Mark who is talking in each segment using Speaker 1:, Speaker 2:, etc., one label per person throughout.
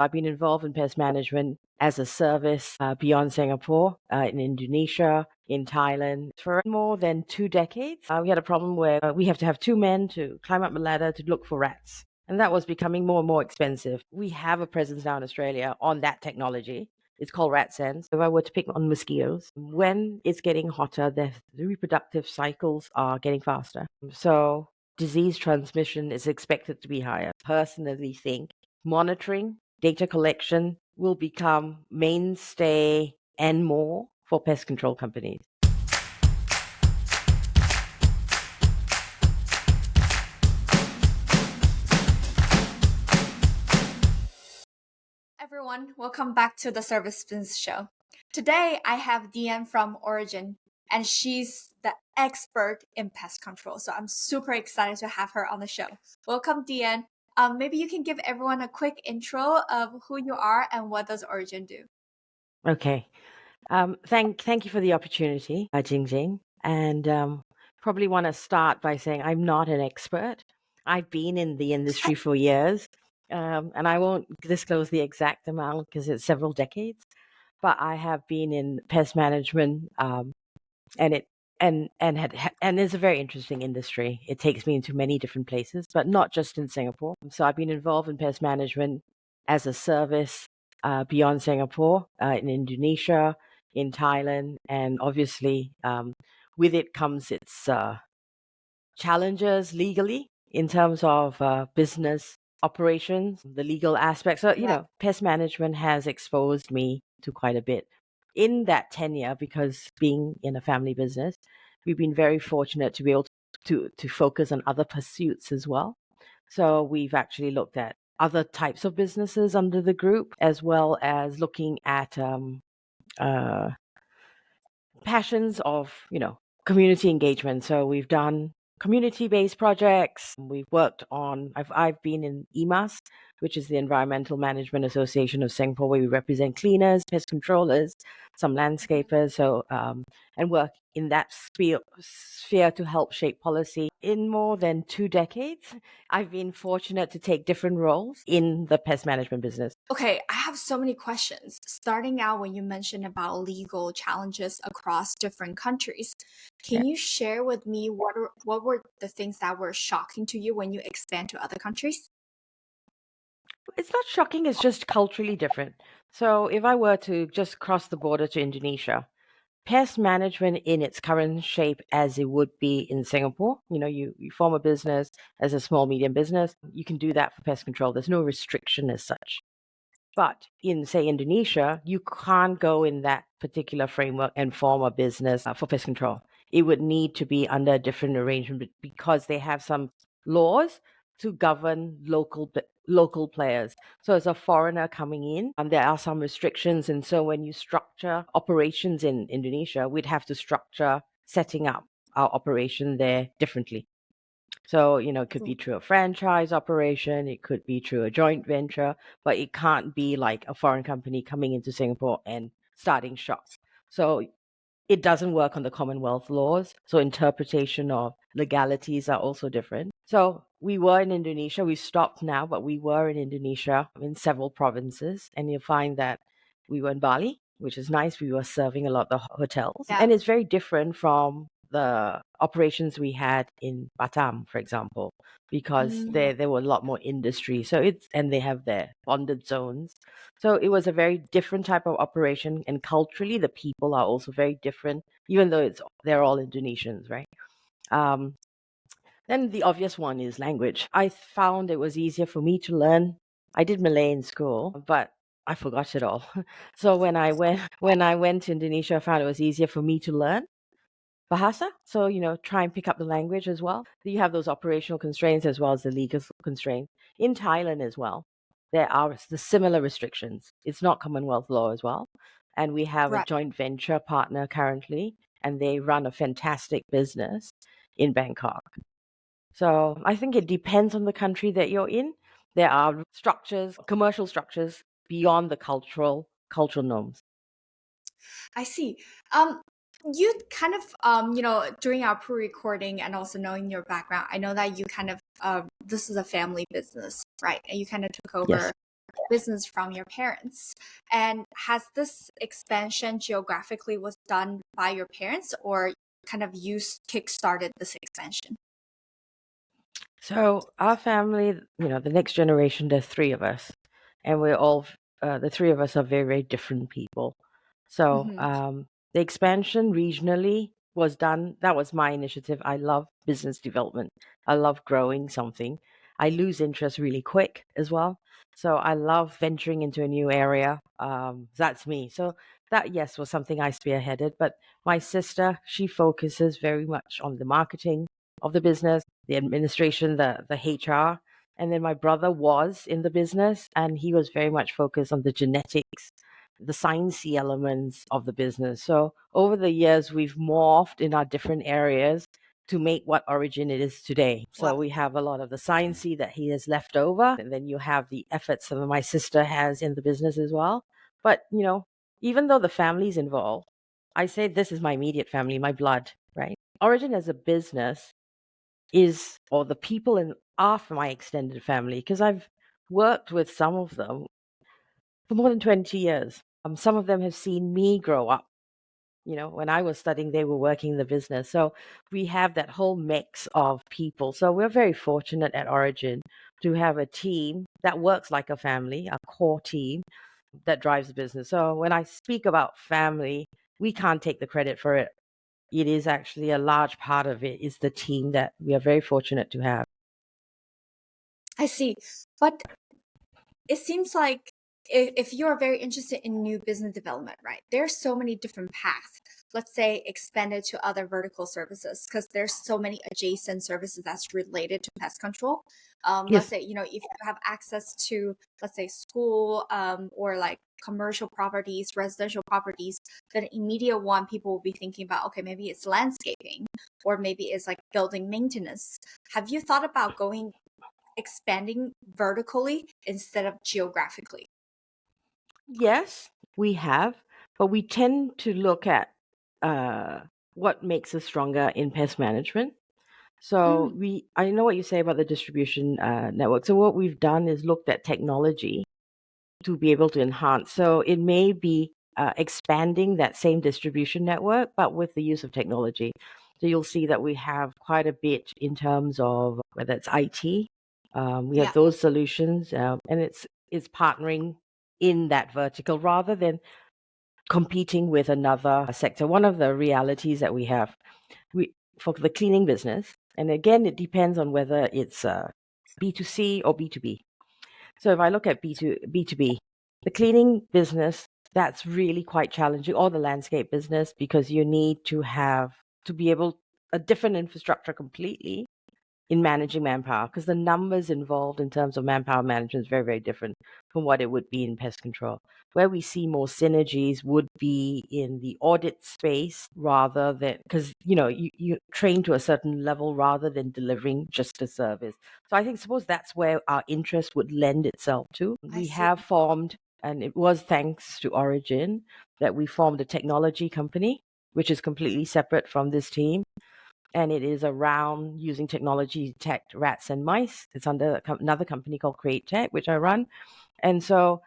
Speaker 1: I've been involved in pest management as a service beyond Singapore, in Indonesia, in Thailand for more than 2 decades. We had a problem where we have to have two men to climb up a ladder to look for rats. And that was becoming more and more expensive. We have a presence now in Australia on that technology. It's called rat sense. If I were to pick on mosquitoes, when it's getting hotter, the reproductive cycles are getting faster. So disease transmission is expected to be higher. Personally think monitoring, data collection will become mainstay and more for pest control companies.
Speaker 2: Everyone, welcome back to the Service Spins Show. Today, I have Deanne from Origin, and she's the expert in pest control. So I'm super excited to have her on the show. Welcome, Deanne. Maybe you can give everyone a quick intro of who you are and what does Origin do.
Speaker 1: Okay. Thank you for the opportunity, Jing Jing. And probably want to start by saying I'm not an expert. I've been in the industry for years, and I won't disclose the exact amount because it's several decades. But I have been in pest management, and it's a very interesting industry. It takes me into many different places, but not just in Singapore. So I've been involved in pest management as a service beyond Singapore, in Indonesia, in Thailand, and obviously with it comes its challenges legally in terms of business operations, the legal aspects. So, pest management has exposed me to quite a bit in that tenure because being in a family business, we've been very fortunate to be able to focus on other pursuits as well. So we've actually looked at other types of businesses under the group, as well as looking at passions of, community engagement. So we've done community-based projects. We've worked on, I've been in EMAS, which is the Environmental Management Association of Singapore, where we represent cleaners, pest controllers, some landscapers, and work in that sphere to help shape policy. In more than 2 decades, I've been fortunate to take different roles in the pest management business.
Speaker 2: Okay, I have so many questions. Starting out when you mentioned about legal challenges across different countries, can you share with me what were the things that were shocking to you when you expand to other countries?
Speaker 1: It's not shocking, it's just culturally different. So if I were to just cross the border to Indonesia, pest management in its current shape as it would be in Singapore, you form a business as a small, medium business, you can do that for pest control. There's no restriction as such. But in, say, Indonesia, you can't go in that particular framework and form a business for pest control. It would need to be under a different arrangement because they have some laws to govern local players. So as a foreigner coming in, there are some restrictions. And so when you structure operations in Indonesia, we'd have to structure setting up our operation there differently. So, it could be through a franchise operation, it could be through a joint venture, but it can't be like a foreign company coming into Singapore and starting shops. So it doesn't work on the Commonwealth laws. So interpretation of legalities are also different. So we were in Indonesia. We've stopped now, but we were in Indonesia in several provinces. And you'll find that we were in Bali, which is nice. We were serving a lot of the hotels.
Speaker 2: Yeah.
Speaker 1: And it's very different from the operations we had in Batam, for example, because there were a lot more industry. So and they have their bonded zones. So it was a very different type of operation, and culturally, the people are also very different, even though they're all Indonesians, right? Then the obvious one is language. I found it was easier for me to learn. I did Malay in school, but I forgot it all. So when I went to Indonesia, I found it was easier for me to learn Bahasa. So, try and pick up the language as well. You have those operational constraints as well as the legal constraints. In Thailand as well, there are the similar restrictions. It's not Commonwealth law as well. And we have a joint venture partner currently, and they run a fantastic business in Bangkok. So I think it depends on the country that you're in. There are structures, commercial structures beyond the cultural norms.
Speaker 2: I see. You kind of, during our pre-recording and also knowing your background, I know that you kind of, this is a family business, right? And you kind of took over business from your parents. And has this expansion geographically was done by your parents, or kind of you kick-started this expansion?
Speaker 1: So our family, the next generation, there's three of us, and we're all the three of us are very, very different people. So
Speaker 2: Hmm.
Speaker 1: the expansion regionally was done. That was my initiative. I love business development. I love growing something. I lose interest really quick as well. So I love venturing into a new area. That's me. So that, yes, was something I spearheaded. But my sister, she focuses very much on the marketing of the business, the administration, the HR. And then my brother was in the business and he was very much focused on the genetics, the sciencey elements of the business. So over the years, we've morphed in our different areas to make what Origin it is today. So
Speaker 2: Wow.
Speaker 1: we have a lot of the sciencey that he has left over, and then you have the efforts that my sister has in the business as well. But even though the family's involved, I say this is my immediate family, my blood, right? Origin as a business is, or the people in are my extended family, because I've worked with some of them for more than 20 years. Some of them have seen me grow up. When I was studying, they were working in the business. So we have that whole mix of people. So we're very fortunate at Origin to have a team that works like a family, a core team that drives the business. So when I speak about family, we can't take the credit for it. It is actually a large part of it is the team that we are very fortunate to have.
Speaker 2: I see. But it seems like if you're very interested in new business development, right, there's so many different paths. Let's say expand it to other vertical services because there's so many adjacent services that's related to pest control. Let's
Speaker 1: Yes.
Speaker 2: say, if you have access to, let's say, school or like commercial properties, residential properties, then immediate one people will be thinking about, okay, maybe it's landscaping or maybe it's like building maintenance. Have you thought about going expanding vertically instead of geographically?
Speaker 1: Yes, we have, but we tend to look at uh, what makes us stronger in pest management. So
Speaker 2: Mm,
Speaker 1: I know what you say about the distribution network. So what we've done is looked at technology to be able to enhance. So it may be expanding that same distribution network, but with the use of technology. So you'll see that we have quite a bit in terms of whether it's IT. We have
Speaker 2: yeah.
Speaker 1: those solutions, and it's partnering in that vertical rather than competing with another sector. One of the realities that we have for the cleaning business, and again, it depends on whether it's B2C or B2B. So if I look at B2B, the cleaning business, that's really quite challenging, or the landscape business, because you need to be able a different infrastructure completely in managing manpower, because the numbers involved in terms of manpower management is very, very different from what it would be in pest control. Where we see more synergies would be in the audit space rather than, because you train to a certain level rather than delivering just a service. So I think suppose that's where our interest would lend itself to.
Speaker 2: I
Speaker 1: We
Speaker 2: see.
Speaker 1: have formed, and it was thanks to Origin that we formed a technology company, which is completely separate from this team, and it is around using technology to detect rats and mice. It's under another company called Create Tech, which I run. And so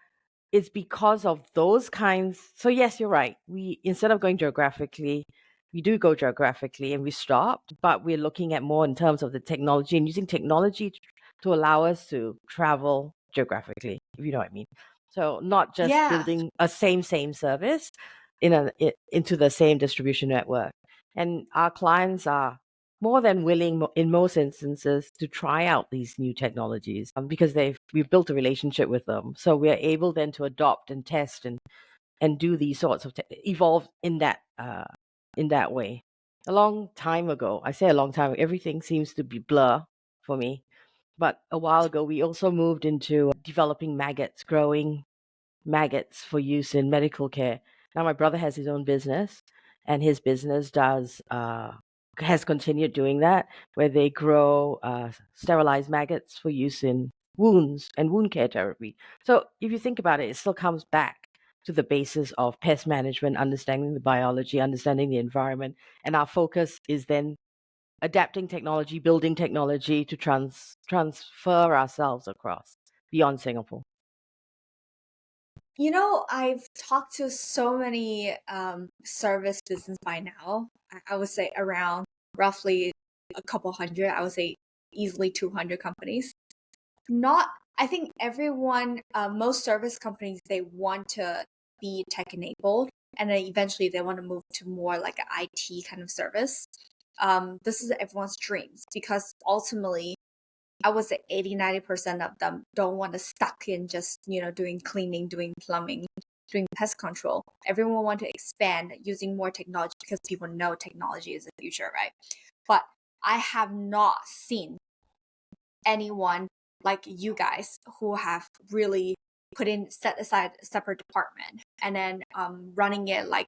Speaker 1: it's because of those kinds. So yes, you're right. We instead of going geographically, we do go geographically and we stopped, but we're looking at more in terms of the technology and using technology to allow us to travel geographically, if you know what I mean. So not just
Speaker 2: Yeah.
Speaker 1: building a same service into the same distribution network. And our clients are more than willing in most instances to try out these new technologies because we've built a relationship with them, so we're able then to adopt and test and do these sorts of evolve in that way. A long time ago, I say a long time, everything seems to be blur for me, but a while ago we also moved into developing maggots, growing maggots for use in medical care. Now my brother has his own business, and his business does has continued doing that, where they grow sterilized maggots for use in wounds and wound care therapy. So if you think about it, it still comes back to the basis of pest management, understanding the biology, understanding the environment, and our focus is then adapting technology, building technology to transfer ourselves across beyond Singapore.
Speaker 2: I've talked to so many service business by now. I would say around roughly a couple hundred. I would say easily 200 companies. Not, I think everyone, most service companies, they want to be tech enabled, and then eventually they want to move to more like an IT kind of service. This is everyone's dreams because ultimately I would say 80-90% of them don't want to stuck in just, doing cleaning, doing plumbing, doing pest control. Everyone want to expand using more technology because people know technology is the future, right? But I have not seen anyone like you guys who have really set aside a separate department and then running it like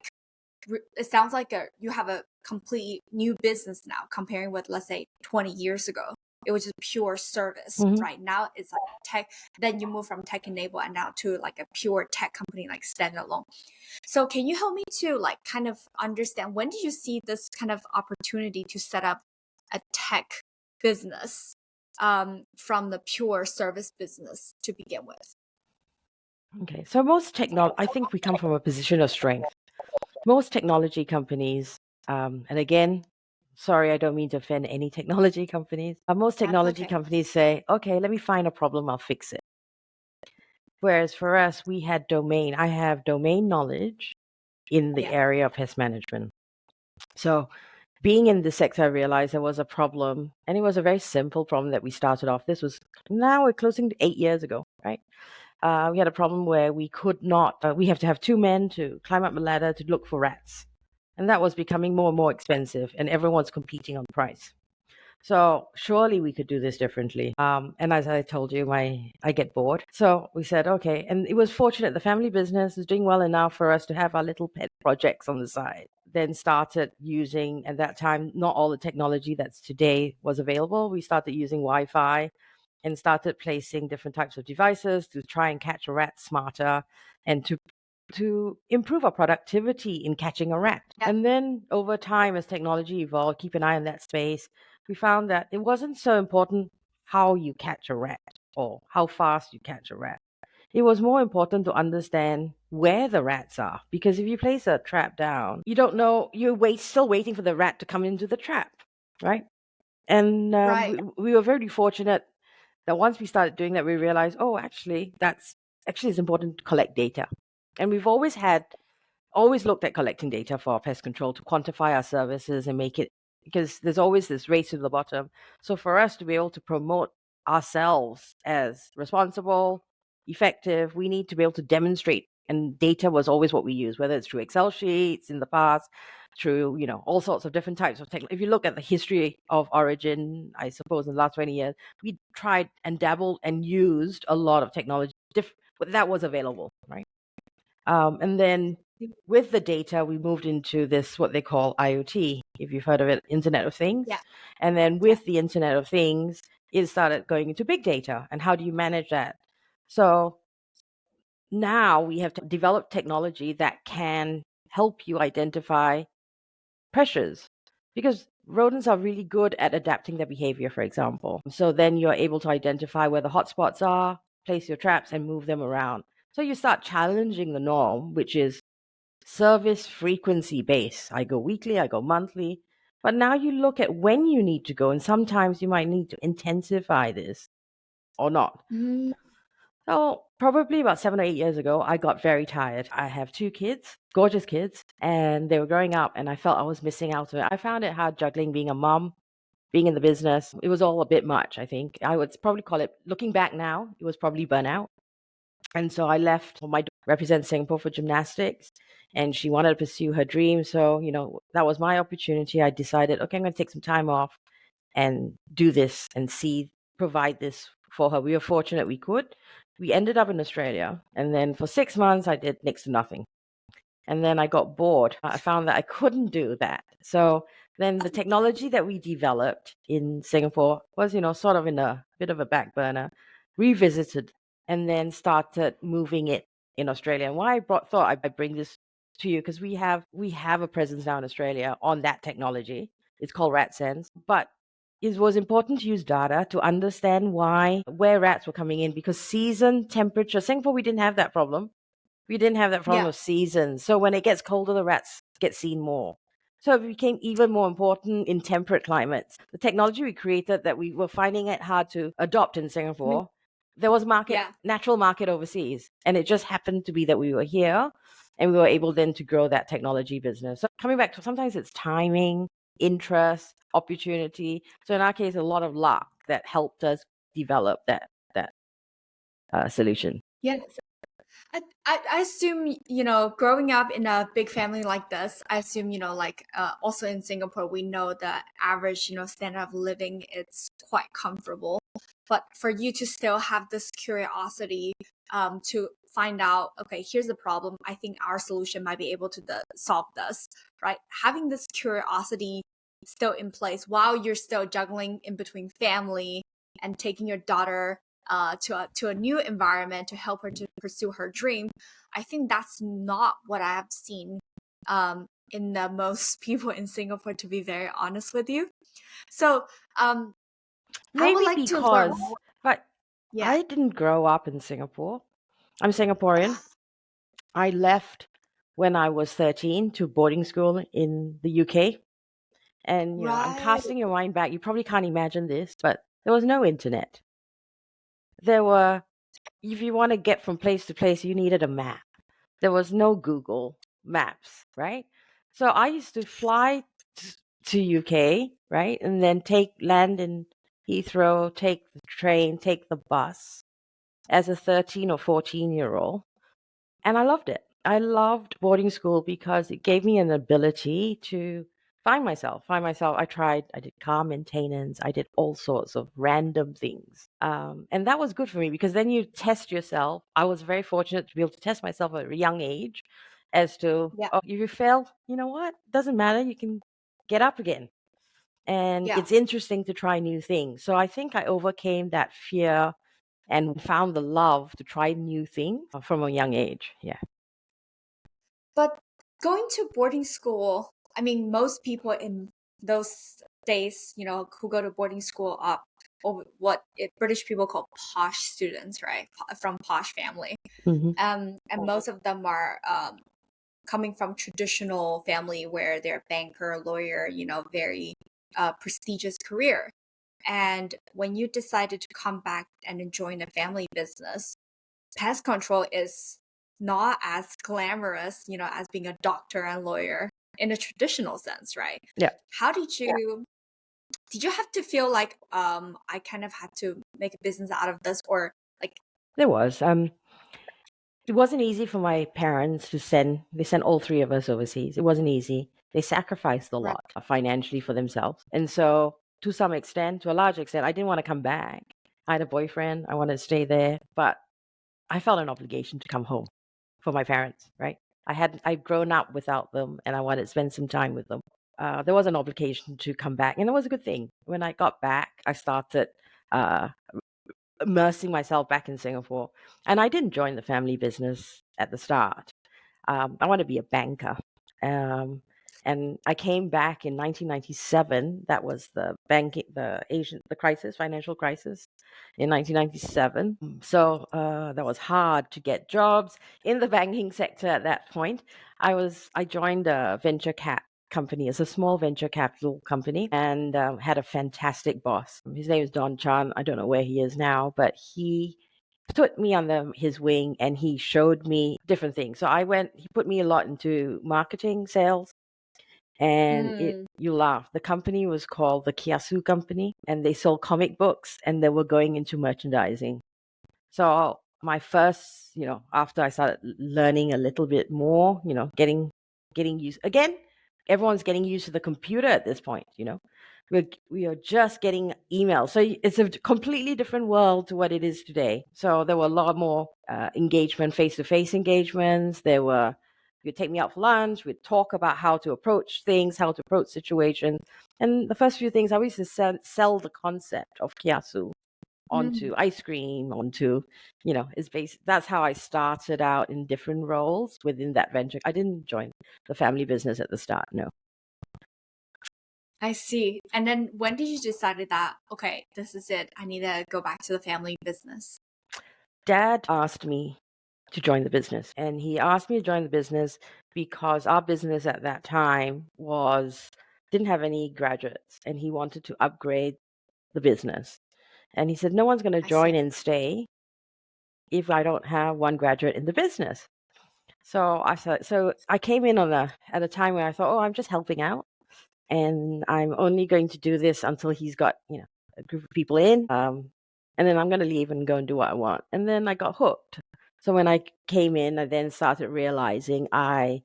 Speaker 2: it sounds like you have a complete new business now comparing with, let's say, 20 years ago. It was just pure service.
Speaker 1: Hmm.
Speaker 2: Right now it's like tech, then you move from tech enable and now to like a pure tech company, like standalone. So can you help me to like kind of understand, when did you see this kind of opportunity to set up a tech business from the pure service business to begin with?
Speaker 1: Okay, so I think we come from a position of strength. Most technology companies, and again, sorry, I don't mean to offend any technology companies. Most
Speaker 2: That's
Speaker 1: technology
Speaker 2: okay.
Speaker 1: companies say, okay, let me find a problem, I'll fix it. Whereas for us, I have domain knowledge in the
Speaker 2: Yeah.
Speaker 1: area of pest management. So being in the sector, I realized there was a problem, and it was a very simple problem that we started off. Now we're closing to 8 years ago, right? We had a problem where we could not, we have to have two men to climb up a ladder to look for rats. And that was becoming more and more expensive, and everyone's competing on price. So surely we could do this differently. And as I told you, I get bored. So we said, okay. And it was fortunate the family business is doing well enough for us to have our little pet projects on the side. Then started using, at that time, not all the technology that's today was available. We started using Wi-Fi and started placing different types of devices to try and catch a rat smarter and to improve our productivity in catching a rat.
Speaker 2: Yep.
Speaker 1: And then over time, as technology evolved, keep an eye on that space, we found that it wasn't so important how you catch a rat or how fast you catch a rat. It was more important to understand where the rats are, because if you place a trap down, you don't know, still waiting for the rat to come into the trap, right? And
Speaker 2: Right.
Speaker 1: we were very fortunate that once we started doing that, we realized, oh, actually it's important to collect data. And we've always looked at collecting data for our pest control to quantify our services and make it, because there's always this race to the bottom. So for us to be able to promote ourselves as responsible, effective, we need to be able to demonstrate. And data was always what we use, whether it's through Excel sheets in the past, through all sorts of different types of technology. If you look at the history of Origin, I suppose in the last 20 years, we tried and dabbled and used a lot of technology that was available, right? And then with the data, we moved into this, what they call IoT, if you've heard of it, Internet of Things.
Speaker 2: Yeah.
Speaker 1: And then
Speaker 2: Yeah.
Speaker 1: with the Internet of Things, it started going into big data. And how do you manage that? So now we have developed technology that can help you identify pressures, because rodents are really good at adapting their behavior, for example. So then you're able to identify where the hotspots are, place your traps, and move them around. So you start challenging the norm, which is service frequency based. I go weekly, I go monthly. But now you look at when you need to go, and sometimes you might need to intensify this or not.
Speaker 2: Mm,
Speaker 1: So, probably about 7 or 8 years ago, I got very tired. I have two kids, gorgeous kids, and they were growing up, and I felt I was missing out on it. I found it hard juggling being a mom, being in the business. It was all a bit much, I think. I would probably call it, looking back now, it was probably burnout. And so I left. My daughter represents Singapore for gymnastics, and she wanted to pursue her dream. So, that was my opportunity. I decided, okay, I'm going to take some time off and do this and provide this for her. We were fortunate we could. We ended up in Australia, and then for 6 months, I did next to nothing. And then I got bored. I found that I couldn't do that. So then the technology that we developed in Singapore was, sort of in a bit of a back burner, revisited, and then started moving it in Australia. And why thought I'd bring this to you, because we have a presence now in Australia on that technology. It's called RatSense, but it was important to use data to understand where rats were coming in, because season temperature, Singapore, we didn't have that problem. We didn't have that problem
Speaker 2: Yeah.
Speaker 1: of seasons. So when it gets colder, the rats get seen more. So it became even more important in temperate climates. The technology we created that we were finding it hard to adopt in
Speaker 2: Me-
Speaker 1: Singapore, there was market,
Speaker 2: Yeah.
Speaker 1: natural market overseas. And it just happened to be that we were here and we were able then to grow that technology business. So coming back to sometimes it's timing, interest, opportunity. So in our case, a lot of luck that helped us develop that solution.
Speaker 2: Yeah. I assume, growing up in a big family like this, I assume, like also in Singapore, we know the average, standard of living, it's quite comfortable. But for you to still have this curiosity to find out, okay, here's the problem. I think our solution might be able to solve this, right? Having this curiosity still in place while you're still juggling in between family and taking your daughter to a new environment to help her to pursue her dream. I think that's not what I have seen in the most people in Singapore, to be very honest with you. So um, I would
Speaker 1: Maybe
Speaker 2: like to learn
Speaker 1: because,
Speaker 2: more.
Speaker 1: but
Speaker 2: Yeah.
Speaker 1: I didn't grow up in Singapore. I'm Singaporean. I left when I was 13 to boarding school in the UK. And, I'm
Speaker 2: Right.
Speaker 1: casting your mind back. You probably can't imagine this, but there was no internet. There were, if you want to get from place to place, you needed a map. There was no Google Maps, right? So I used to fly to UK, right? And then take land in Heathrow, take the train, take the bus as a 13 or 14-year-old. And I loved it. I loved boarding school because it gave me an ability to find myself. I did car maintenance. I did all sorts of random things. And that was good for me because then you test yourself. I was very fortunate to be able to test myself at a young age as to,
Speaker 2: Yeah.
Speaker 1: oh, if you fail, you know what? Doesn't matter. You can get up again. And
Speaker 2: Yeah.
Speaker 1: it's interesting to try new things. So I think I overcame that fear and found the love to try new things from a young age. Yeah.
Speaker 2: But going to boarding school, I mean, most people in those days, who go to boarding school are or British people call posh students, right? From posh family.
Speaker 1: Hmm.
Speaker 2: And most of them are coming from traditional family where they're banker, lawyer, very prestigious career. And when you decided to come back and join a family business, pest control is not as glamorous, as being a doctor and lawyer in a traditional sense, right?
Speaker 1: Yeah,
Speaker 2: How did you have to feel like I kind of had to make a business out of this, or like
Speaker 1: there was. It wasn't easy for my parents to send. They sent all three of us overseas. It wasn't easy. They sacrificed a
Speaker 2: right?
Speaker 1: lot financially for themselves, and so to some extent, to a large extent, I didn't want to come back. I had a boyfriend. I wanted to stay there, but I felt an obligation to come home for my parents. Right? I'd grown up without them, and I wanted to spend some time with them. There was an obligation to come back, and it was a good thing. When I got back, I started uh, immersing myself back in Singapore. And I didn't join the family business at the start. I want to be a banker. Um, and I came back in 1997. That was the crisis, financial crisis in 1997. So that was hard to get jobs in the banking sector at that point. I joined a venture cap company. It's a small venture capital company and had a fantastic boss. His name is Don Chan. I don't know where he is now, but he took me under his wing and he showed me different things. So he put me a lot into marketing, sales, and
Speaker 2: Mm,
Speaker 1: you laugh. The company was called the Kiasu Company and they sold comic books and they were going into merchandising. So my first, after I started learning a little bit more, getting used again, everyone's getting used to the computer at this point. We are just getting emails, so it's a completely different world to what it is today. So there were a lot more engagement, face-to-face engagements. You'd take me out for lunch. We'd talk about how to approach things, how to approach situations. And the first few things I used to sell the concept of kiasu
Speaker 2: mm.
Speaker 1: onto ice cream, onto, is based. That's how I started out in different roles within that venture. I didn't join the family business at the start, no.
Speaker 2: I see. And then when did you decide that, okay, this is it, I need to go back to the family business?
Speaker 1: Dad asked me. to join the business. And he asked me to join the business because our business at that time was didn't have any graduates, and he wanted to upgrade the business. And he said, no one's going to
Speaker 2: I see.
Speaker 1: join and stay if I don't have one graduate in the business. So I said, so I came in at a time where I thought, oh, I'm just helping out, and I'm only going to do this until he's got a group of people in, and then I'm going to leave and go and do what I want. And then I got hooked. So when I came in, I then started realizing I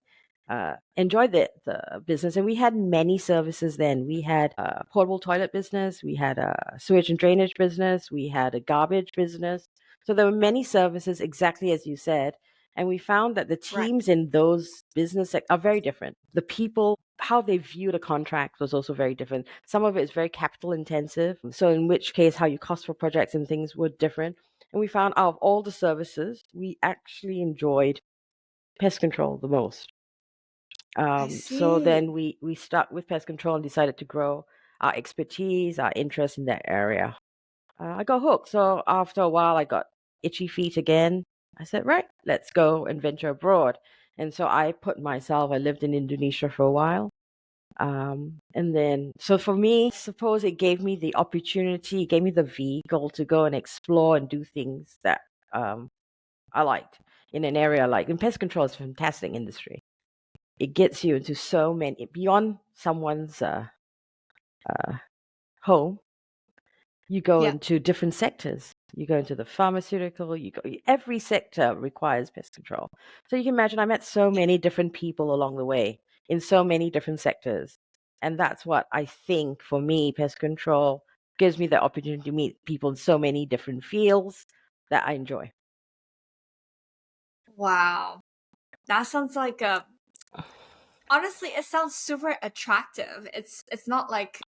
Speaker 1: enjoyed the business, and we had many services then. We had a portable toilet business, we had a sewage and drainage business, we had a garbage business. So there were many services, exactly as you said. And we found that the
Speaker 2: Right.
Speaker 1: teams in those businesses are very different. The people, how they viewed a contract was also very different. Some of it is very capital intensive. So in which case, how you cost for projects and things were different. And we found out of all the services, we actually enjoyed pest control the most.
Speaker 2: I
Speaker 1: So
Speaker 2: see.
Speaker 1: then we stuck with pest control and decided to grow our expertise, our interest in that area. I got hooked. So after a while, I got itchy feet again. I said, right, let's go and venture abroad. And so I lived in Indonesia for a while. And then, so for me, suppose it gave me the opportunity, it gave me the vehicle to go and explore and do things that um, I liked in an area like, and pest control is a fantastic industry. It gets you into so many, beyond someone's uh, home. You go
Speaker 2: Yeah.
Speaker 1: into different sectors. You go into the pharmaceutical, every sector requires pest control. So you can imagine I met so many different people along the way in so many different sectors. And that's what I think for me, pest control gives me the opportunity to meet people in so many different fields that I enjoy.
Speaker 2: Wow. That sounds like a honestly, it sounds super attractive. It's not like,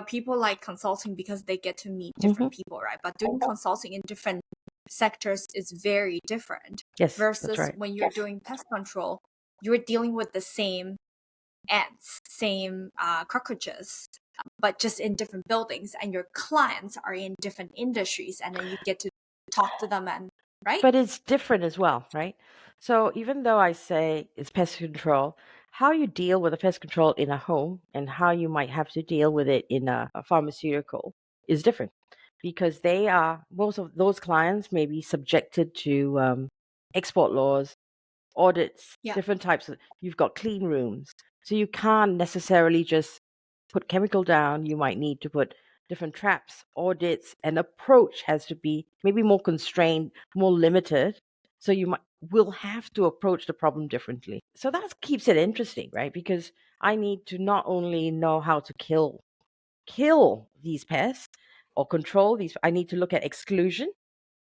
Speaker 2: people like consulting because they get to meet
Speaker 1: Hmm.
Speaker 2: different people, right? But doing consulting in different sectors is very different
Speaker 1: Yes, that's
Speaker 2: versus
Speaker 1: right.
Speaker 2: when you're doing pest control, you're dealing with the same ants, same cockroaches, but just in different buildings, and your clients are in different industries, and then you get to talk to them and right?
Speaker 1: But it's different as well, right? So even though I say it's pest control, how you deal with a pest control in a home and how you might have to deal with it in a pharmaceutical is different because most of those clients may be subjected to export laws, audits,
Speaker 2: Yeah.
Speaker 1: different types of, you've got clean rooms. So you can't necessarily just put chemical down. You might need to put different traps, audits, and approach has to be maybe more constrained, more limited. So you might will have to approach the problem differently. So that keeps it interesting, right? Because I need to not only know how to kill these pests or control these, I need to look at exclusion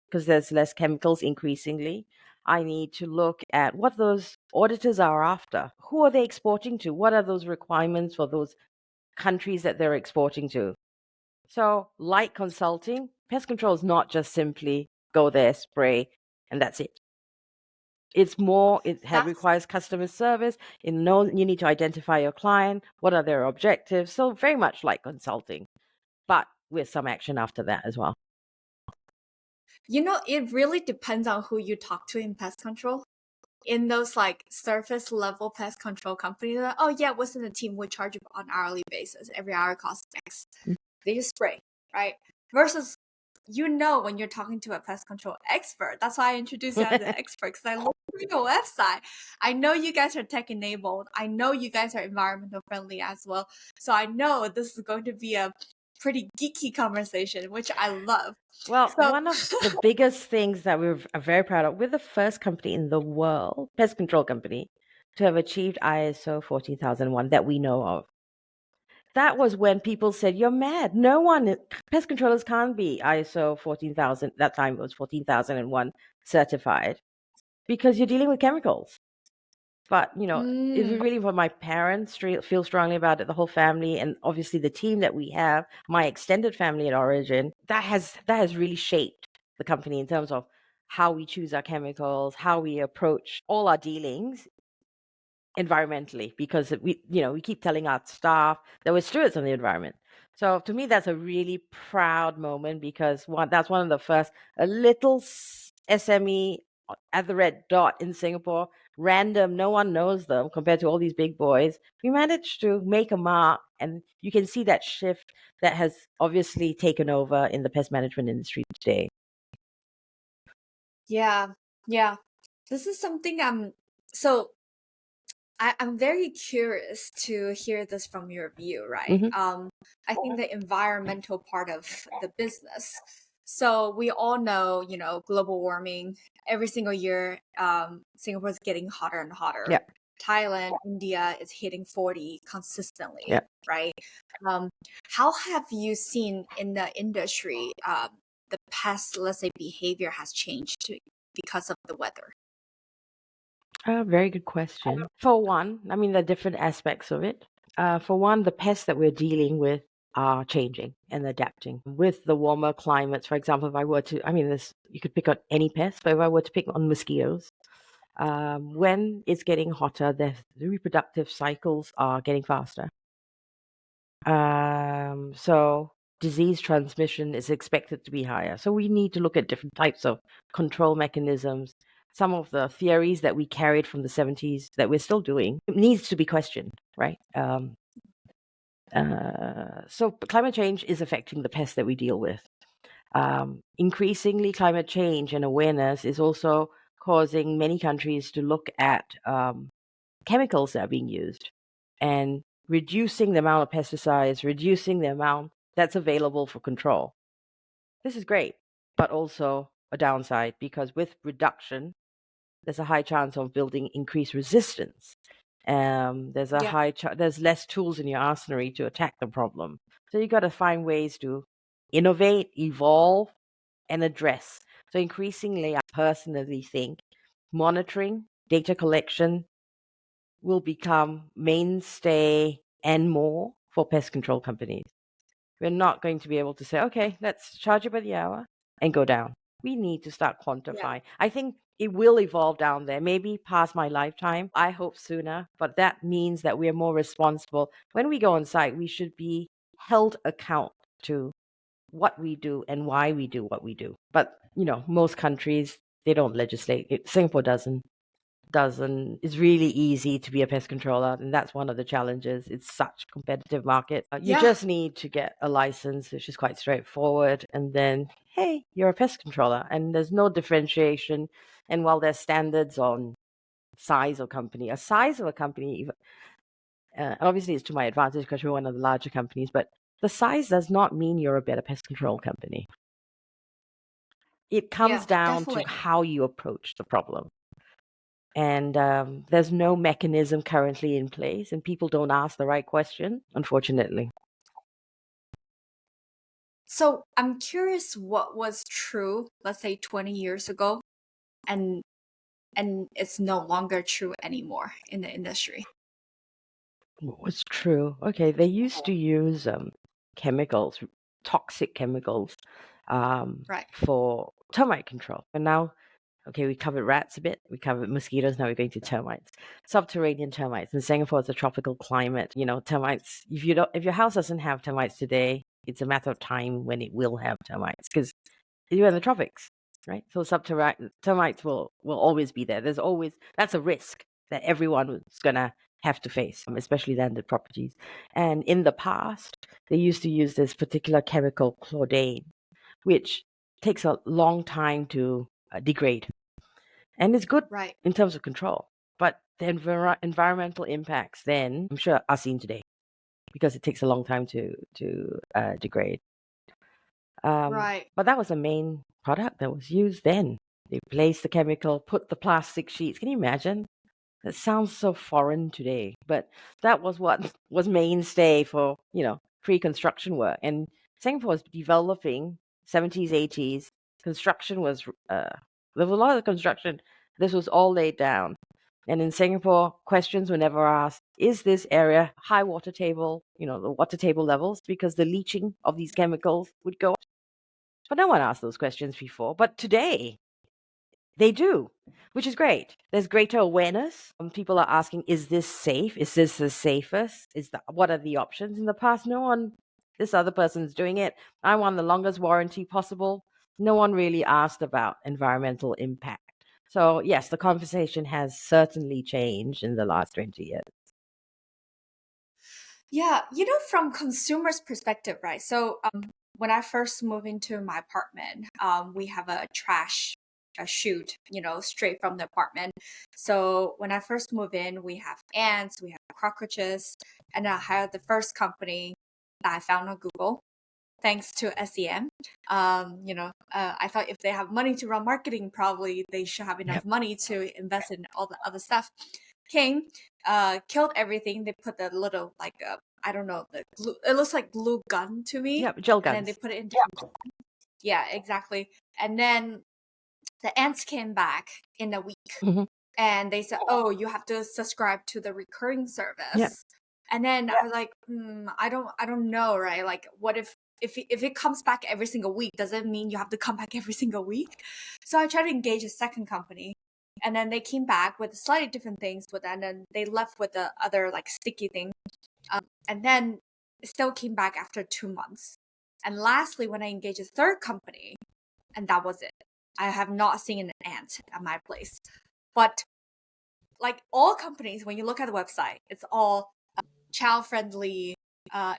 Speaker 1: because there's less chemicals increasingly. I need to look at what those auditors are after. Who are they exporting to? What are those requirements for those countries that they're exporting to? So, like consulting, pest control is not just simply go there, spray, and that's it. It's more,
Speaker 2: That's
Speaker 1: requires customer service. You need to identify your client, what are their objectives. So, very much like consulting, but with some action after that as well.
Speaker 2: it really depends on who you talk to in pest control. In those like surface level pest control companies, they're like, oh yeah, what's in the team? We charge you on hourly basis. Every hour costs X. They just spray, right? Versus, when you're talking to a pest control expert. That's why I introduced you as an expert because I look through your website. I know you guys are tech enabled. I know you guys are environmental friendly as well. So I know this is going to be a pretty geeky conversation, which I love.
Speaker 1: Well,
Speaker 2: So
Speaker 1: one of the biggest things that are very proud of, we're the first company in the world, pest control company, to have achieved ISO 14001 that we know of. That was when people said, you're mad. No one, pest controllers can't be ISO 14,000, that time it was 14,001 certified because you're dealing with chemicals. But, if
Speaker 2: mm,
Speaker 1: it really for my parents feel strongly about it, the whole family, and obviously the team that we have, my extended family at Origin, that has really shaped the company in terms of how we choose our chemicals, how we approach all our dealings environmentally, because we keep telling our staff that we're stewards of the environment. So to me, that's a really proud moment because that's one of the first a little SME at the red dot in Singapore, random, no one knows them compared to all these big boys. We managed to make a mark, and you can see that shift that has obviously taken over in the pest management industry today.
Speaker 2: Yeah, yeah. This is something so I'm very curious to hear this from your view, right?
Speaker 1: Hmm.
Speaker 2: I think the environmental part of the business. So we all know, global warming. Every single year, Singapore is getting hotter and hotter.
Speaker 1: Yeah,
Speaker 2: Thailand, India is hitting 40 consistently,
Speaker 1: yeah.
Speaker 2: right? Um, how have you seen in the industry the past, let's say, behavior has changed because of the weather?
Speaker 1: Very good question. For one, I mean, there are different aspects of it. For one, the pests that we're dealing with are changing and adapting with the warmer climates. For example, if I were to, I mean, this you could pick on any pest, but if I were to pick on mosquitoes, when it's getting hotter, the reproductive cycles are getting faster. So disease transmission is expected to be higher. So we need to look at different types of control mechanisms. Some of the theories that we carried from the 70s that we're still doing needs to be questioned, right? So climate change is affecting the pests that we deal with. Increasingly, climate change and awareness is also causing many countries to look at chemicals that are being used and reducing the amount of pesticides, reducing the amount that's available for control. This is great, but also a downside because with reduction, there's a high chance of building increased resistance.
Speaker 2: Yeah,
Speaker 1: There's less tools in your arsenal to attack the problem. So you got to find ways to innovate, evolve, and address. So increasingly, I personally think monitoring, data collection, will become mainstay and more for pest control companies. We're not going to be able to say, okay, let's charge you by the hour and go down. We need to start
Speaker 2: yeah,
Speaker 1: quantifying. I think it will evolve down there, maybe past my lifetime. I hope sooner, but that means that we're more responsible. When we go on site, we should be held account to what we do and why we do what we do. But, most countries, they don't legislate. Singapore doesn't it's really easy to be a pest controller, and that's one of the challenges. It's such a competitive market. You
Speaker 2: yeah,
Speaker 1: just need to get a license, which is quite straightforward, and then hey, you're a pest controller, and there's no differentiation. And while there's standards on size of a company, obviously it's to my advantage because we're one of the larger companies, but the size does not mean you're a better pest control company. It comes
Speaker 2: yeah,
Speaker 1: down to
Speaker 2: definitely.
Speaker 1: how you approach the problem. And there's no mechanism currently in place, and people don't ask the right question, unfortunately.
Speaker 2: So I'm curious what was true, let's say 20 years ago, and it's no longer true anymore in the industry.
Speaker 1: What was true? Okay, they used to use chemicals, toxic chemicals,
Speaker 2: Right,
Speaker 1: for termite control. And now, okay, we covered rats a bit, we covered mosquitoes, now we're going to termites. Subterranean termites. In Singapore, it's a tropical climate. Termites, if your house doesn't have termites today, it's a matter of time when it will have termites because you're in the tropics, right? So subterranean termites will always be there. That's a risk that everyone is gonna have to face, especially landed properties. And in the past, they used to use this particular chemical chlordane, which takes a long time to degrade, and it's good
Speaker 2: right,
Speaker 1: in terms of control. But the environmental impacts then, I'm sure, are seen today because it takes a long time to degrade.
Speaker 2: right.
Speaker 1: But that was the main product that was used then. They placed the chemical, put the plastic sheets. Can you imagine? That sounds so foreign today, but that was what was mainstay for, pre-construction work. And Singapore was developing 70s, 80s. Construction was, there was a lot of construction. This was all laid down. And in Singapore, questions were never asked, is this area high water table, the water table levels, because the leaching of these chemicals would go. But no one asked those questions before. But today, they do, which is great. There's greater awareness. People are asking, is this safe? Is this the safest? What are the options? In the past, no one, this other person's doing it. I want the longest warranty possible. No one really asked about environmental impact. So, yes, the conversation has certainly changed in the last 20 years.
Speaker 2: Yeah, from consumers' perspective, right? So, when I first moved into my apartment, we have a trash a chute, straight from the apartment. So when I first moved in, we have ants, we have cockroaches, and I hired the first company that I found on Google. Thanks to SEM. I thought if they have money to run marketing, probably they should have enough
Speaker 1: Yep.
Speaker 2: money to invest in all the other stuff. Came, killed everything. They put the little I don't know, the glue. It looks like glue gun to me,
Speaker 1: Yep. Gel
Speaker 2: and then they
Speaker 1: guns.
Speaker 2: put it into yeah, exactly. And then the ants came back in a week,
Speaker 1: Hmm.
Speaker 2: and they said, "Oh, you have to subscribe to the recurring
Speaker 1: Yep.
Speaker 2: service." And then I was like, I don't know, right? Like, what if it comes back every single week? Does it mean you have to come back every single week? So I tried to engage a second company, and then they came back with slightly different things, but then they left with the other like sticky thing, and then it still came back after 2 months. And lastly, when I engaged a third company, and that was it. I have not seen an ant at my place, but like all companies, when you look at the website, it's all child friendly,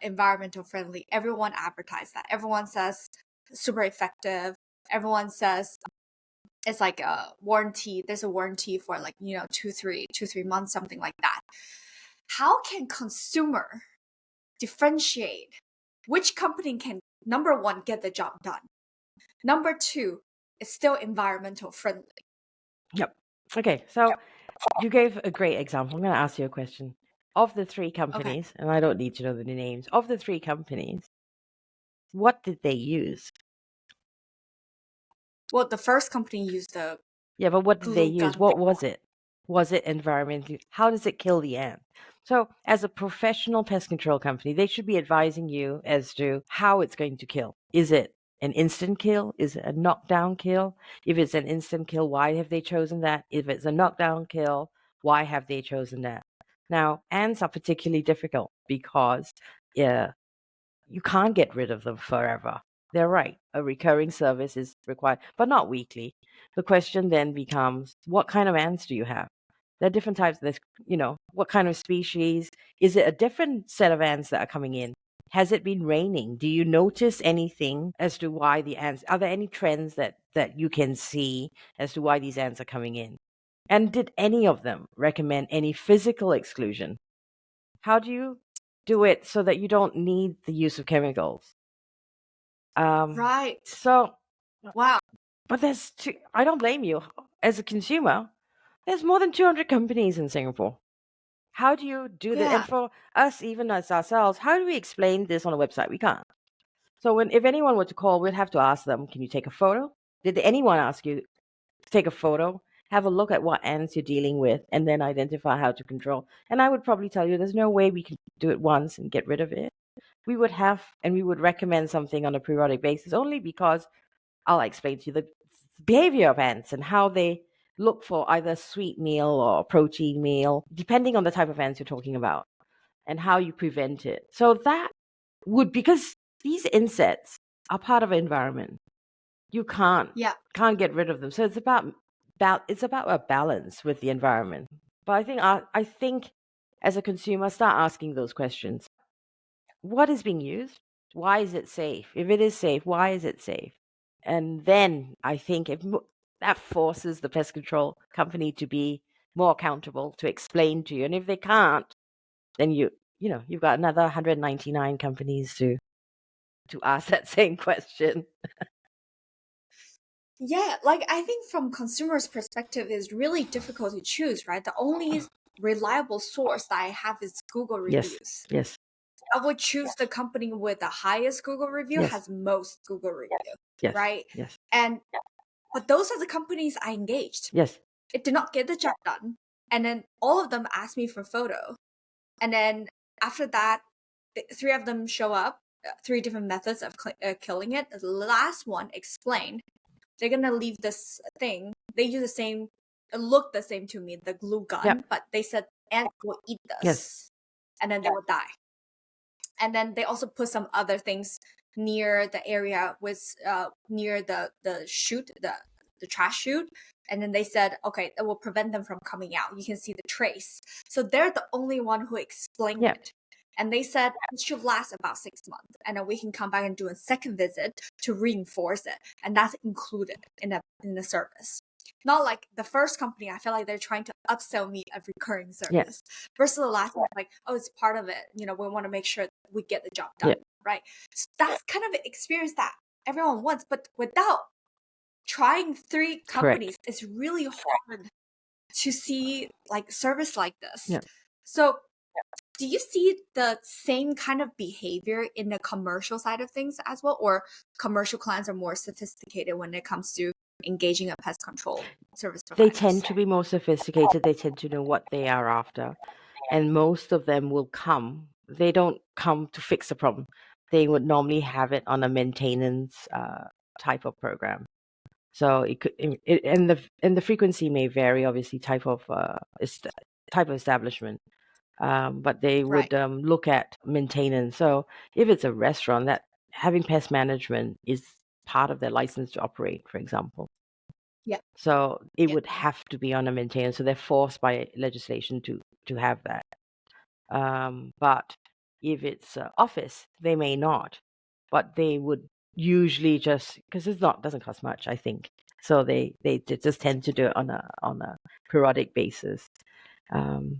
Speaker 2: environmental friendly. Everyone advertises that. Everyone says super effective. Everyone says it's like a warranty. There's a warranty for like 2 3 months, something like that. How can consumer differentiate which company can, number one, get the job done? Number two, it's still environmental friendly.
Speaker 1: Yep. Okay. So you gave a great example. I'm going to ask you a question. Of the three
Speaker 2: Okay.
Speaker 1: companies, and I don't need to know the names, of the three companies, what did they use?
Speaker 2: Well, the first company used the
Speaker 1: Yeah, but what did they
Speaker 2: glue
Speaker 1: use?
Speaker 2: gun
Speaker 1: What
Speaker 2: thing.
Speaker 1: was it? Was it environmentally? How does it kill the ant? So, as a professional pest control company, they should be advising you as to how it's going to kill. Is it an instant kill? Is it a knockdown kill? If it's an instant kill, why have they chosen that? If it's a knockdown kill, why have they chosen that? Now, ants are particularly difficult because yeah, you can't get rid of them forever. They're right. A recurring service is required, but not weekly. The question then becomes, what kind of ants do you have? There are different types. There's, what kind of species? Is it a different set of ants that are coming in? Has it been raining? Do you notice anything as to why the ants? Are there any trends that you can see as to why these ants are coming in? And did any of them recommend any physical exclusion? How do you do it so that you don't need the use of chemicals? Um,
Speaker 2: Right.
Speaker 1: so,
Speaker 2: Wow.
Speaker 1: but I don't blame you. As a consumer, there's more than 200 companies in Singapore. How do you do that? And
Speaker 2: Yeah.
Speaker 1: for us, even as ourselves, how do we explain this on a website? We can't. So if anyone were to call, we'd have to ask them, can you take a photo? Did anyone ask you to take a photo? Have a look at what ants you're dealing with and then identify how to control. And I would probably tell you there's no way we can do it once and get rid of it. We would have and we would recommend something on a periodic basis only because I'll explain to you the behavior of ants and how they look for either sweet meal or protein meal, depending on the type of ants you're talking about, and how you prevent it. So that would, because these insects are part of an environment. You
Speaker 2: Yeah.
Speaker 1: can't get rid of them. So it's about a balance with the environment. But I think as a consumer, start asking those questions. What is being used? Why is it safe? If it is safe, why is it safe? And then I think that forces the pest control company to be more accountable, to explain to you. And if they can't, then you've got another 199 companies to ask that same question.
Speaker 2: Yeah. Like, I think from consumers' perspective, it's really difficult to choose, right? The only reliable source that I have is Google
Speaker 1: Yes,
Speaker 2: reviews.
Speaker 1: yes,
Speaker 2: I would choose the company with the highest Google review,
Speaker 1: yes,
Speaker 2: has most Google review,
Speaker 1: yes,
Speaker 2: right?
Speaker 1: yes,
Speaker 2: And but those are the companies I engaged.
Speaker 1: yes,
Speaker 2: It did not get the job done. And then all of them asked me for photo. And then after that, three of them show up, three different methods of killing it. The last one explained they're gonna leave this thing. They use the same, it looked the same to me, the glue gun,
Speaker 1: yep,
Speaker 2: but they said ants will eat
Speaker 1: yes,
Speaker 2: this, and then they will die. And then they also put some other things near the area with near the chute, the trash chute, and then they said, okay, that will prevent them from coming out. You can see the trace. So they're the only one who explained
Speaker 1: Yeah.
Speaker 2: it. And they said it should last about 6 months, and then we can come back and do a second visit to reinforce it, and that's included in the service. Not like the first company, I feel like they're trying to upsell me a recurring
Speaker 1: Yeah.
Speaker 2: service. Versus the last one, like, oh, it's part of it. We want to make sure we get the job done,
Speaker 1: Yeah.
Speaker 2: right? So that's kind of an experience that everyone wants, but without trying three
Speaker 1: Correct.
Speaker 2: companies, it's really hard to see like service like this.
Speaker 1: Yeah.
Speaker 2: So do you see the same kind of behavior in the commercial side of things as well, or commercial clients are more sophisticated when it comes to engaging a pest control service
Speaker 1: They
Speaker 2: providers?
Speaker 1: tend to be more sophisticated. They tend to know what they are after. And most of them will come. They don't come to fix a problem. They would normally have it on a maintenance type of program. So it could, and the frequency may vary, obviously, type of establishment. But they
Speaker 2: Right.
Speaker 1: would look at maintenance. So if it's a restaurant, that having pest management is part of their license to operate, for example.
Speaker 2: Yeah.
Speaker 1: So it
Speaker 2: Yeah.
Speaker 1: would have to be on a maintenance. So they're forced by legislation to have that. But if it's office, they may not. But they would usually just because it's not doesn't cost much, I think. So they just tend to do it on a periodic basis. Um,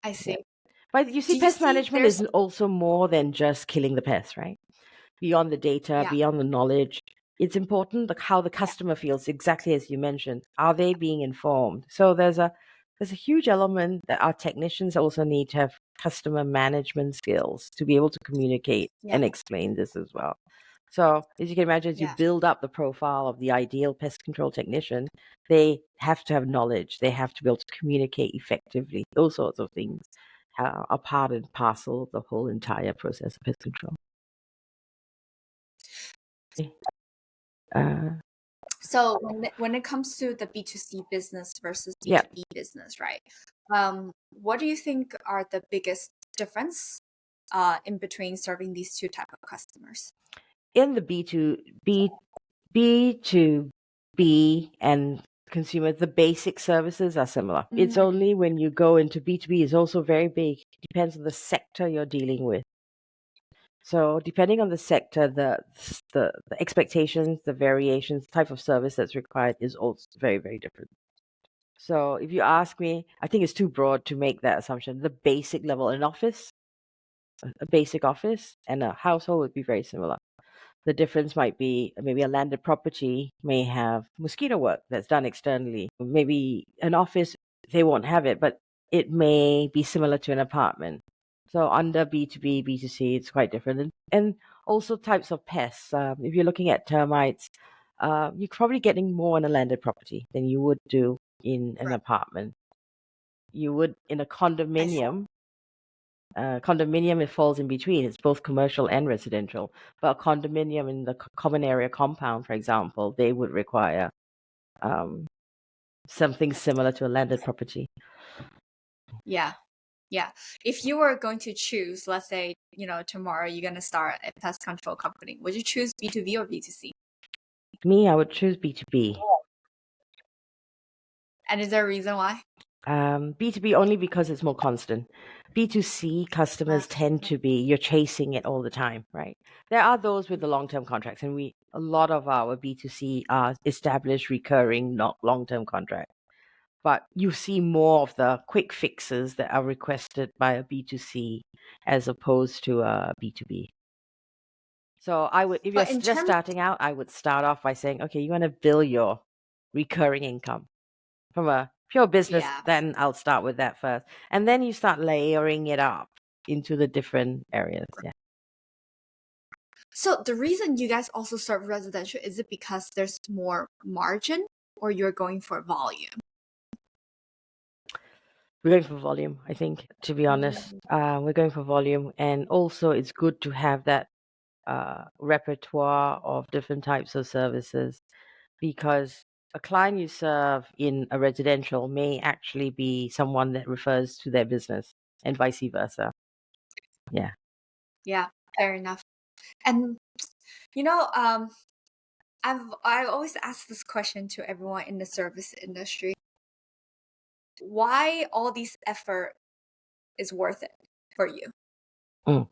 Speaker 2: I
Speaker 1: yeah.
Speaker 2: see.
Speaker 1: But you see,
Speaker 2: Do you
Speaker 1: pest
Speaker 2: see
Speaker 1: management
Speaker 2: there's
Speaker 1: is also more than just killing the pests, right? Beyond the data,
Speaker 2: yeah,
Speaker 1: beyond the knowledge, it's important how the customer feels, exactly as you mentioned. Are they being informed? So there's a huge element that our technicians also need to have customer management skills to be able to communicate
Speaker 2: yeah,
Speaker 1: and explain this as well. So as you can imagine, as you
Speaker 2: yeah.
Speaker 1: build up the profile of the ideal pest control technician, they have to have knowledge. They have to be able to communicate effectively. Those sorts of things are part and parcel of the whole entire process of pest control. Uh,
Speaker 2: So when it comes to the B2C business versus
Speaker 1: yeah,
Speaker 2: B2B business, right? What do you think are the biggest difference in between serving these two type of customers?
Speaker 1: in the B2B and consumer, the basic services are similar. It's
Speaker 2: Mm,
Speaker 1: only when you go into B2B is also very big. Depends on the sector you're dealing with. So depending on the sector, the expectations, the variations, type of service that's required is also very, very different. So if you ask me, I think it's too broad to make that assumption. The basic level, an office, a basic office, and a household would be very similar. The difference might be maybe a landed property may have mosquito work that's done externally. Maybe an office, they won't have it, but it may be similar to an apartment. So under B2B, B2C, it's quite different. And also types of pests. If you're looking at termites, you're probably getting more in a landed property than you would do in an
Speaker 2: right.
Speaker 1: apartment. You would in a
Speaker 2: I see.
Speaker 1: condominium. Condominium, it falls in between. It's both commercial and residential. But a condominium in the common area compound, for example, they would require um, something similar to a landed property.
Speaker 2: Yeah. Yeah. If you were going to choose, let's say, tomorrow you're going to start a pest control company, would you choose B2B or B2C?
Speaker 1: Me, I would choose B2B.
Speaker 2: And is there a reason why?
Speaker 1: B2B only because it's more constant. B2C customers tend to be, you're chasing it all the time, right? There are those with the long-term contracts, and a lot of our B2C are established, recurring, not long-term contracts. But you see more of the quick fixes that are requested by a B2C as opposed to a B2B. So I would, if you're
Speaker 2: But in
Speaker 1: just
Speaker 2: terms,
Speaker 1: starting out, I would start off by saying, okay, you want to build your recurring income from a pure business,
Speaker 2: yeah.
Speaker 1: then I'll start with that first. And then you start layering it up into the different areas. Yeah.
Speaker 2: So the reason you guys also serve residential, is it because there's more margin or you're going for volume?
Speaker 1: We're going for volume, I think, to be honest. We're going for volume. And also, it's good to have that repertoire of different types of services because a client you serve in a residential may actually be someone that refers to their business and vice versa. Yeah.
Speaker 2: Yeah, fair enough. And you know, I always ask this question to everyone in the service industry. Why all this effort is worth it for you?
Speaker 1: Mm.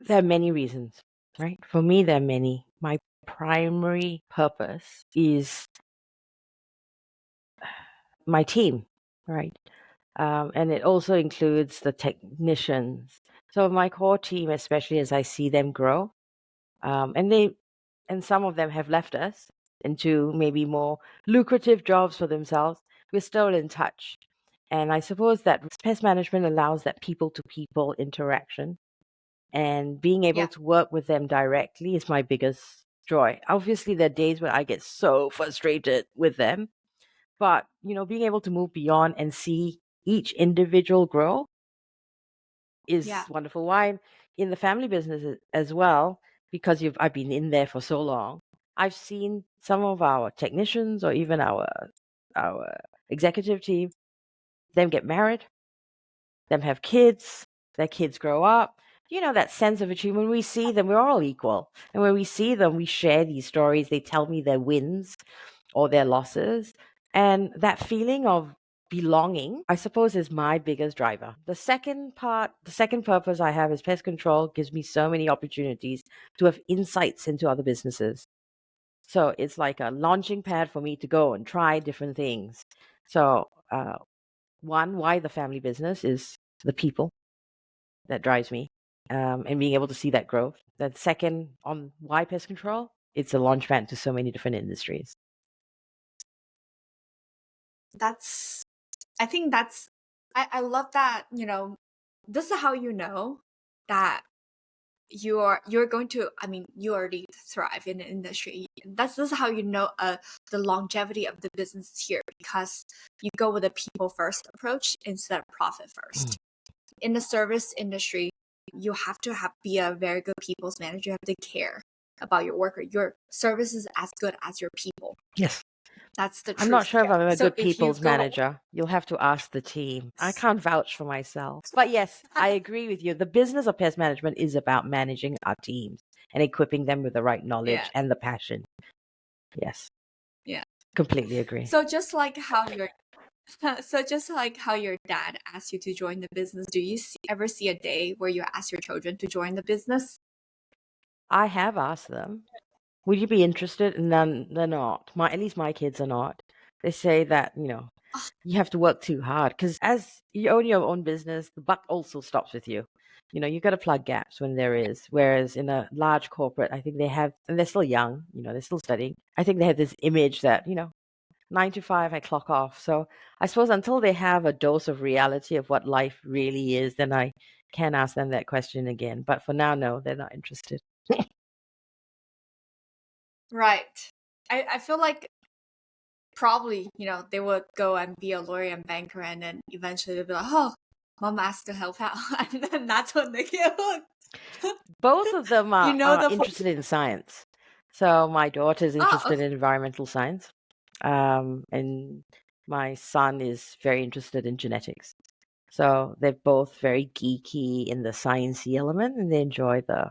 Speaker 1: There are many reasons, right? For me, there are many. My primary purpose is my team, right? And it also includes the technicians. So my core team, especially as I see them grow, and some of them have left us into maybe more lucrative jobs for themselves. We're still in touch, and I suppose that pest management allows that people to people interaction, and being able
Speaker 2: Yeah,
Speaker 1: to work with them directly is my biggest joy. Obviously, there are days when I get so frustrated with them, but being able to move beyond and see each individual grow is
Speaker 2: yeah,
Speaker 1: wonderful. Why in the family business as well, because I've been in there for so long. I've seen some of our technicians or even our executive team, them get married, them have kids, their kids grow up. That sense of achievement. When we see them, we're all equal. And when we see them, we share these stories. They tell me their wins or their losses. And that feeling of belonging, I suppose, is my biggest driver. The second purpose I have is pest control gives me so many opportunities to have insights into other businesses. So it's like a launching pad for me to go and try different things. So, one, why the family business is the people that drives me, and being able to see that growth. That second, on why pest control, it's a launchpad to so many different industries.
Speaker 2: that's. I think that's. I love that. This is how you know that you're going to. I mean, you already thrive in the industry. This is how you know the longevity of the business here, because you go with a people first approach instead of profit
Speaker 1: Mm.
Speaker 2: first. In the service industry, you have to be a very good people's manager. You have to care about your worker. Your service is as good as your people.
Speaker 1: Yes.
Speaker 2: That's the
Speaker 1: I'm not
Speaker 2: truth
Speaker 1: sure if
Speaker 2: here.
Speaker 1: I'm a
Speaker 2: So
Speaker 1: good
Speaker 2: if you
Speaker 1: people's
Speaker 2: go,
Speaker 1: manager. You'll have to ask the team. I can't vouch for myself. But yes, I agree with you. The business of pest management is about managing our teams and equipping them with the right
Speaker 2: yeah,
Speaker 1: knowledge and the passion. Yes,
Speaker 2: yeah.
Speaker 1: completely agree.
Speaker 2: So just like how your so just like how your dad asked you to join the business, do you ever see a day where you ask your children to join the business?
Speaker 1: I have asked them, would you be interested? And then they're not. At least my kids are not. They say that,
Speaker 2: Oh,
Speaker 1: you have to work too hard because as you own your own business, the buck also stops with you. You got to plug gaps when there is. Whereas in a large corporate, I think they have, and they're still young, they're still studying. I think they have this image that, 9 to 5, I clock off. So I suppose until they have a dose of reality of what life really is, then I can ask them that question again. But for now, no, they're not interested.
Speaker 2: right. I feel like probably, they would go and be a lawyer and banker, and then eventually they'll be like, oh, mom asked to help out. And then that's when they get hooked.
Speaker 1: Both of them
Speaker 2: You
Speaker 1: are,
Speaker 2: know
Speaker 1: are
Speaker 2: the
Speaker 1: interested in science. So my daughter is
Speaker 2: oh,
Speaker 1: interested
Speaker 2: okay.
Speaker 1: in environmental science, and my son is very interested in genetics. So they're both very geeky in the sciencey element, and they enjoy the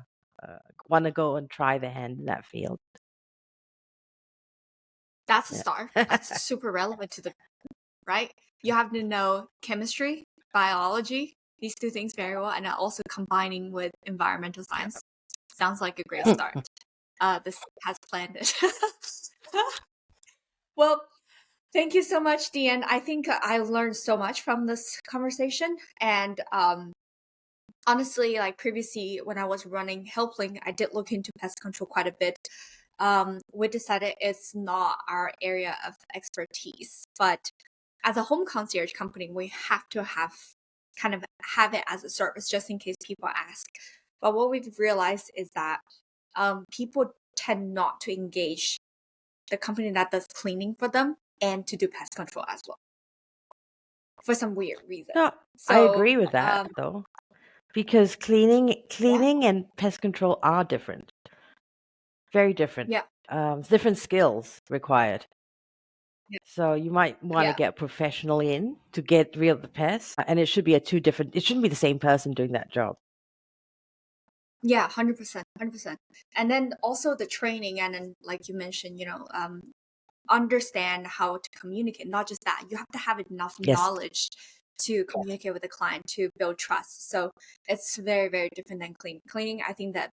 Speaker 1: want to go and try their hand in that field.
Speaker 2: That's a
Speaker 1: Yeah.
Speaker 2: star. That's super relevant to the right. You have to know chemistry, biology, these two things very well, and also combining with environmental science. Sounds like a great start. This has planned it. Well, thank you so much, Deanne. I think I learned so much from this conversation. And honestly, like previously when I was running HelpLink, I did look into pest control quite a bit. We decided it's not our area of expertise, but as a home concierge company, we have to have it as a service just in case people ask. But what we've realized is that people tend not to engage the company that does cleaning for them and to do pest control as well for some weird reason.
Speaker 1: No, I
Speaker 2: So
Speaker 1: agree with that though, because
Speaker 2: yeah,
Speaker 1: cleaning and pest control are different, very different.
Speaker 2: yeah,
Speaker 1: Different skills required.
Speaker 2: yeah,
Speaker 1: So you might want to
Speaker 2: yeah.
Speaker 1: get a professional in to get rid of the pests, and it should be it shouldn't be the same person doing that job.
Speaker 2: Yeah, 100%, 100%. And then also the training, and then like you mentioned, understand how to communicate. Not just that, you have to have enough
Speaker 1: Yes.
Speaker 2: knowledge to communicate with the client to build trust. So it's very, very different than cleaning. Cleaning, I think that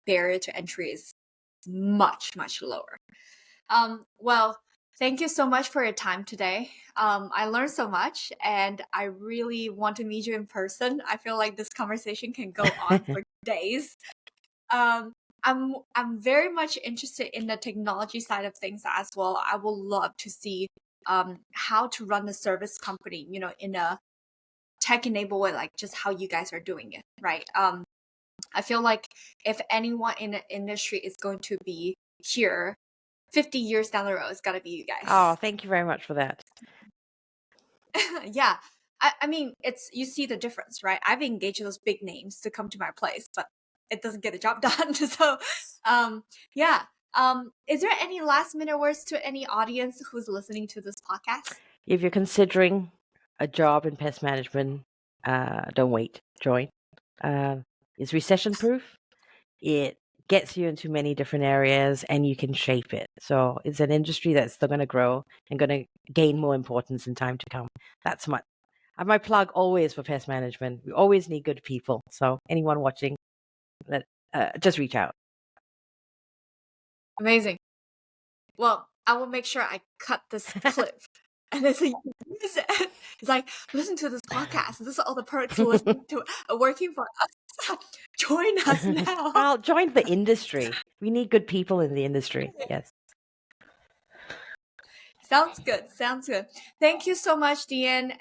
Speaker 2: barrier to entry is much, much lower. Well, thank you so much for your time today. I learned so much, and I really want to meet you in person. I feel like this conversation can go on for days. Um, I'm very much interested in the technology side of things as well. I would love to see how to run a service company, in a tech enabled way, like just how you guys are doing it, right? I feel like if anyone in the industry is going to be here 50 years down the road, it's got to be you
Speaker 1: Oh,
Speaker 2: guys.
Speaker 1: thank you very much for that.
Speaker 2: Yeah. I mean, you see the difference, right? I've engaged those big names to come to my place, but it doesn't get the job done. So, yeah. Is there any last minute words to any audience who's listening to this podcast?
Speaker 1: If you're considering a job in pest management, don't wait. Join. It's recession proof. It gets you into many different areas and you can shape it. So it's an industry that's still going to grow and going to gain more importance in time to come. That's my plug always for pest management. We always need good people. So anyone watching, just reach out.
Speaker 2: Amazing. Well, I will make sure I cut this clip. And then so you can use it. It's like, listen to this podcast. This are all the perks of listening to working for us. Join us now.
Speaker 1: Well, join the industry. We need good people in the industry. Yes.
Speaker 2: Sounds good. Sounds good. Thank you so much, Deanne.